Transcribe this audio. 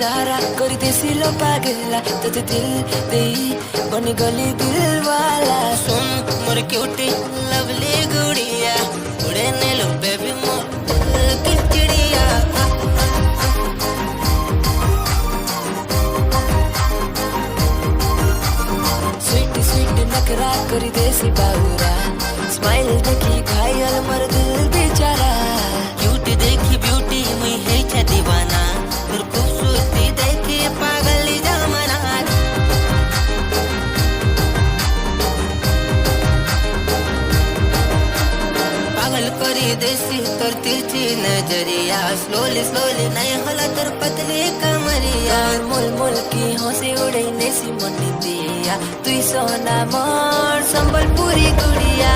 इशारा करी देसी लो पागला तते दिल दे बनी गली दिल वाला सुन मोर क्यूटी लवली गुड़िया उड़े ने लो बेबी मोर दिल की चिड़िया स्वीट स्वीट नखरा करी देसी बाहुरा स्माइल देखी घायल मर दिल बेचारा क्यूटी देखी ब्यूटी मुई है छे दीवाना तोर खूबसूरती देखी पागल जमाना पागल करी देसी तोर तिरछी नजरिया स्लोली स्लोली नहीं होला तोर पतली कमरिया मोल मोल की हंसी उड़े नेसी मनी दिया तुई सोना मोर संबलपुरी गुड़िया